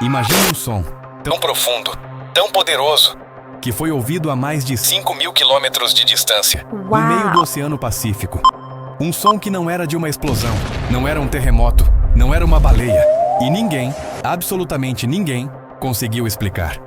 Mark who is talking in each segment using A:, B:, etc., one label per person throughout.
A: Imagine um som tão profundo, tão poderoso, que foi ouvido a mais de 5.000 quilômetros de distância, no meio do Oceano Pacífico. Um som que não era de uma explosão, não era um terremoto, não era uma baleia. E ninguém, absolutamente ninguém, conseguiu explicar.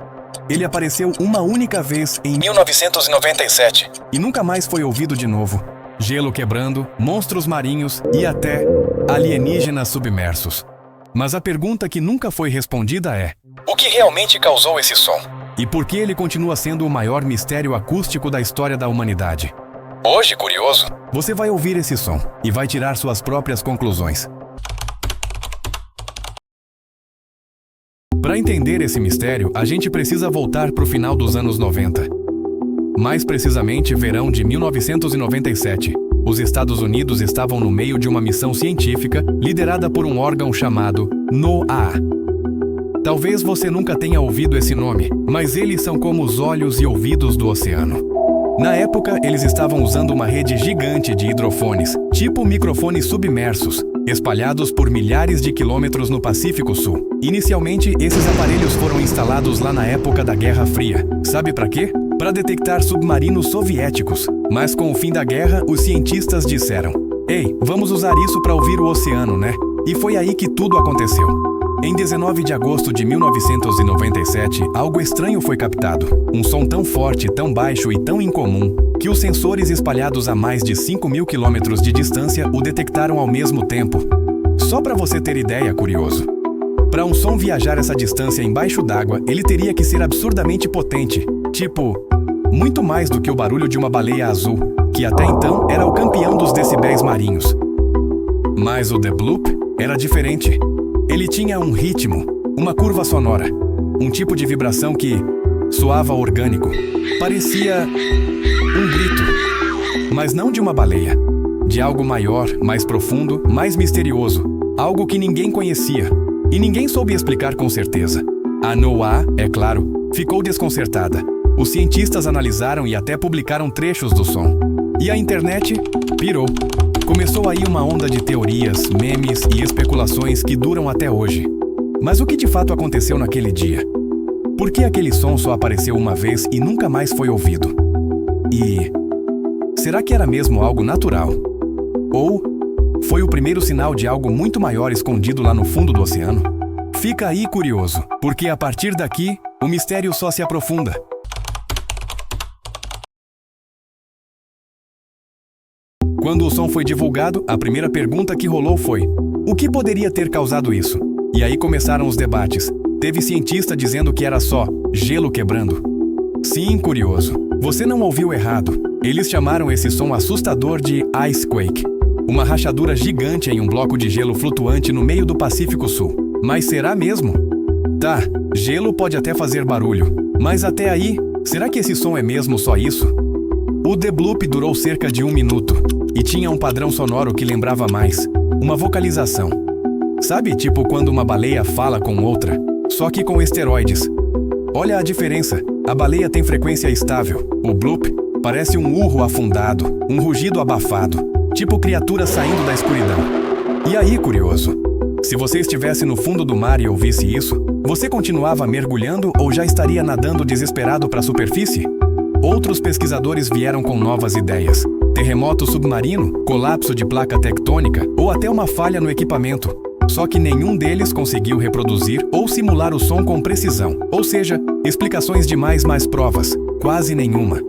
A: Ele apareceu uma única vez em 1997 e nunca mais foi ouvido de novo. Gelo quebrando, monstros marinhos e até alienígenas submersos. Mas a pergunta que nunca foi respondida é: o que realmente causou esse som? E por que ele continua sendo o maior mistério acústico da história da humanidade? Hoje, curioso, você vai ouvir esse som e vai tirar suas próprias conclusões. Para entender esse mistério, a gente precisa voltar para o final dos anos 90. Mais precisamente, verão de 1997. Os Estados Unidos estavam no meio de uma missão científica liderada por um órgão chamado NOAA. Talvez você nunca tenha ouvido esse nome, mas eles são como os olhos e ouvidos do oceano. Na época, eles estavam usando uma rede gigante de hidrofones, tipo microfones submersos, espalhados por milhares de quilômetros no Pacífico Sul. Inicialmente, esses aparelhos foram instalados lá na época da Guerra Fria. Sabe para quê? Para detectar submarinos soviéticos. Mas com o fim da guerra, os cientistas disseram: "Ei, vamos usar isso para ouvir o oceano, né?" E foi aí que tudo aconteceu. Em 19 de agosto de 1997, algo estranho foi captado. Um som tão forte, tão baixo e tão incomum, que os sensores espalhados a mais de 5.000 quilômetros de distância o detectaram ao mesmo tempo. Só para você ter ideia, curioso. Para um som viajar essa distância embaixo d'água, ele teria que ser absurdamente potente. Tipo, muito mais do que o barulho de uma baleia azul, que até então era o campeão dos decibéis marinhos. Mas o The Bloop era diferente. Ele tinha um ritmo, uma curva sonora, um tipo de vibração que soava orgânico. Parecia um grito, mas não de uma baleia, de algo maior, mais profundo, mais misterioso, algo que ninguém conhecia e ninguém soube explicar com certeza. A NOAA, é claro, ficou desconcertada. Os cientistas analisaram e até publicaram trechos do som. E a internet pirou. Começou aí uma onda de teorias, memes e especulações que duram até hoje. Mas o que de fato aconteceu naquele dia? Por que aquele som só apareceu uma vez e nunca mais foi ouvido? E será que era mesmo algo natural? Ou foi o primeiro sinal de algo muito maior escondido lá no fundo do oceano? Fica aí curioso, porque a partir daqui, o mistério só se aprofunda. Quando o som foi divulgado, a primeira pergunta que rolou foi: o que poderia ter causado isso? E aí começaram os debates. Teve cientista dizendo que era só gelo quebrando. Sim, curioso. Você não ouviu errado. Eles chamaram esse som assustador de icequake, uma rachadura gigante em um bloco de gelo flutuante no meio do Pacífico Sul. Mas será mesmo? Tá, gelo pode até fazer barulho, mas até aí, será que esse som é mesmo só isso? O The Bloop durou cerca de 1 minuto e tinha um padrão sonoro que lembrava mais, uma vocalização. Sabe, tipo quando uma baleia fala com outra, só que com esteroides. Olha a diferença, a baleia tem frequência estável, o bloop parece um urro afundado, um rugido abafado, tipo criatura saindo da escuridão. E aí, curioso, se você estivesse no fundo do mar e ouvisse isso, você continuava mergulhando ou já estaria nadando desesperado para a superfície? Outros pesquisadores vieram com novas ideias. Terremoto submarino, colapso de placa tectônica ou até uma falha no equipamento. Só que nenhum deles conseguiu reproduzir ou simular o som com precisão. Ou seja, explicações demais mais provas, quase nenhuma.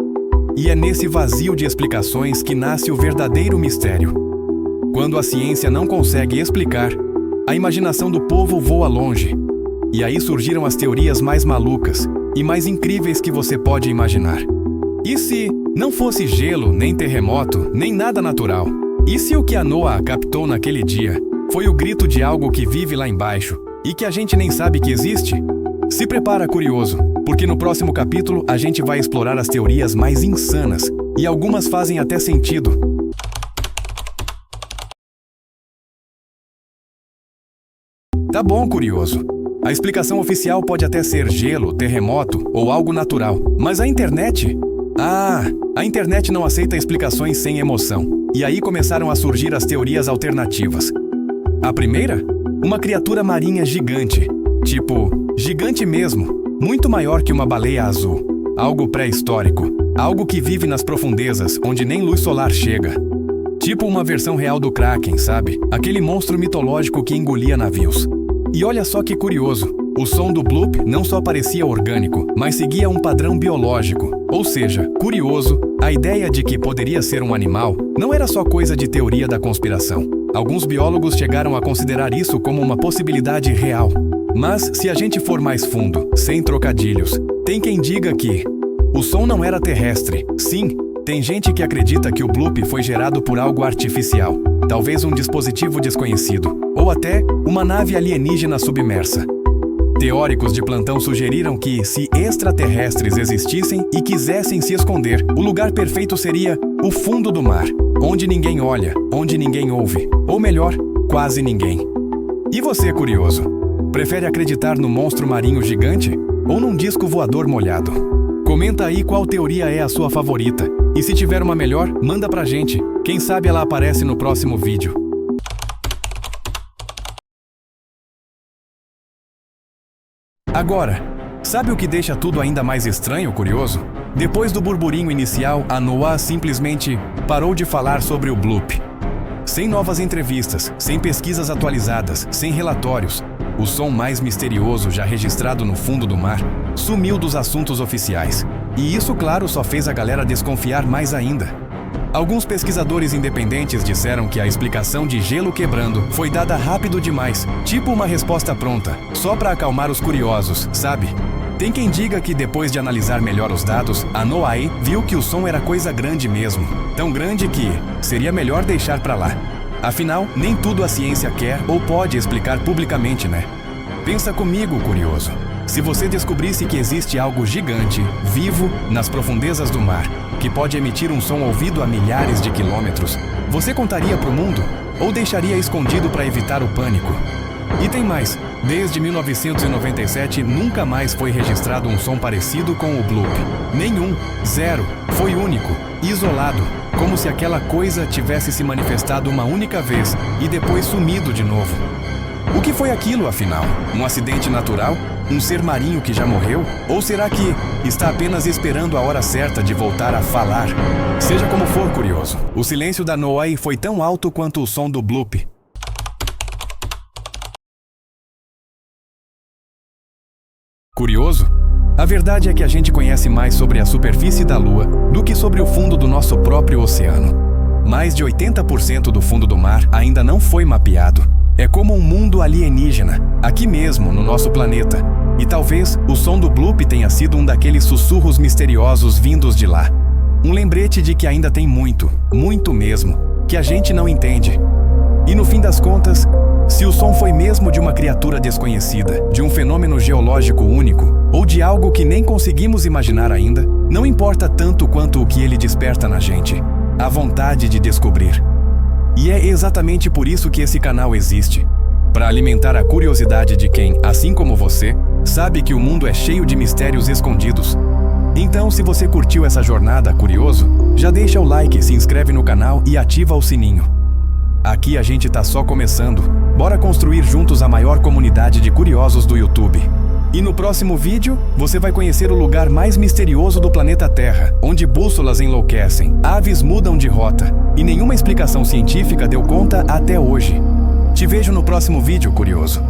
A: E é nesse vazio de explicações que nasce o verdadeiro mistério. Quando a ciência não consegue explicar, a imaginação do povo voa longe. E aí surgiram as teorias mais malucas e mais incríveis que você pode imaginar. E se não fosse gelo, nem terremoto, nem nada natural? E se o que a NOAA captou naquele dia foi o grito de algo que vive lá embaixo e que a gente nem sabe que existe? Se prepara, curioso, porque no próximo capítulo a gente vai explorar as teorias mais insanas e algumas fazem até sentido. Tá bom, curioso. A explicação oficial pode até ser gelo, terremoto ou algo natural, mas a internet? A internet não aceita explicações sem emoção. E aí começaram a surgir as teorias alternativas. A primeira? Uma criatura marinha gigante. Tipo, gigante mesmo, muito maior que uma baleia azul. Algo pré-histórico, algo que vive nas profundezas onde nem luz solar chega. Tipo uma versão real do Kraken, sabe? Aquele monstro mitológico que engolia navios. E olha só que curioso, o som do bloop não só parecia orgânico, mas seguia um padrão biológico. Ou seja, curioso, a ideia de que poderia ser um animal não era só coisa de teoria da conspiração. Alguns biólogos chegaram a considerar isso como uma possibilidade real. Mas, se a gente for mais fundo, sem trocadilhos, tem quem diga que o som não era terrestre. Sim, tem gente que acredita que o bloop foi gerado por algo artificial, talvez um dispositivo desconhecido, ou até uma nave alienígena submersa. Teóricos de plantão sugeriram que, se extraterrestres existissem e quisessem se esconder, o lugar perfeito seria o fundo do mar, onde ninguém olha, onde ninguém ouve, ou melhor, quase ninguém. E você, curioso? Prefere acreditar no monstro marinho gigante ou num disco voador molhado? Comenta aí qual teoria é a sua favorita. E se tiver uma melhor, manda pra gente. Quem sabe ela aparece no próximo vídeo. Agora, sabe o que deixa tudo ainda mais estranho, curioso? Depois do burburinho inicial, a NOAA simplesmente parou de falar sobre o bloop. Sem novas entrevistas, sem pesquisas atualizadas, sem relatórios, o som mais misterioso já registrado no fundo do mar sumiu dos assuntos oficiais. E isso, claro, só fez a galera desconfiar mais ainda. Alguns pesquisadores independentes disseram que a explicação de gelo quebrando foi dada rápido demais, tipo uma resposta pronta, só para acalmar os curiosos, sabe? Tem quem diga que depois de analisar melhor os dados, a NOAA viu que o som era coisa grande mesmo. Tão grande que seria melhor deixar pra lá. Afinal, nem tudo a ciência quer ou pode explicar publicamente, né? Pensa comigo, curioso. Se você descobrisse que existe algo gigante, vivo, nas profundezas do mar, que pode emitir um som ouvido a milhares de quilômetros, você contaria pro mundo? Ou deixaria escondido para evitar o pânico? E tem mais. Desde 1997, nunca mais foi registrado um som parecido com o bloop. Nenhum. Zero. Foi único. Isolado. Como se aquela coisa tivesse se manifestado uma única vez e depois sumido de novo. O que foi aquilo, afinal? Um acidente natural? Um ser marinho que já morreu? Ou será que está apenas esperando a hora certa de voltar a falar? Seja como for, curioso, o silêncio da NOAA foi tão alto quanto o som do bloop. Curioso? A verdade é que a gente conhece mais sobre a superfície da Lua do que sobre o fundo do nosso próprio oceano. Mais de 80% do fundo do mar ainda não foi mapeado. É como um mundo alienígena, aqui mesmo, no nosso planeta. E talvez o som do bloop tenha sido um daqueles sussurros misteriosos vindos de lá. Um lembrete de que ainda tem muito, muito mesmo, que a gente não entende. E no fim das contas, se o som foi mesmo de uma criatura desconhecida, de um fenômeno geológico único, ou de algo que nem conseguimos imaginar ainda, não importa tanto quanto o que ele desperta na gente, a vontade de descobrir. E é exatamente por isso que esse canal existe, para alimentar a curiosidade de quem, assim como você, sabe que o mundo é cheio de mistérios escondidos. Então, se você curtiu essa jornada, curioso, já deixa o like, se inscreve no canal e ativa o sininho. Aqui a gente tá só começando. Bora construir juntos a maior comunidade de curiosos do YouTube. E no próximo vídeo, você vai conhecer o lugar mais misterioso do planeta Terra, onde bússolas enlouquecem, aves mudam de rota, e nenhuma explicação científica deu conta até hoje. Te vejo no próximo vídeo, curioso.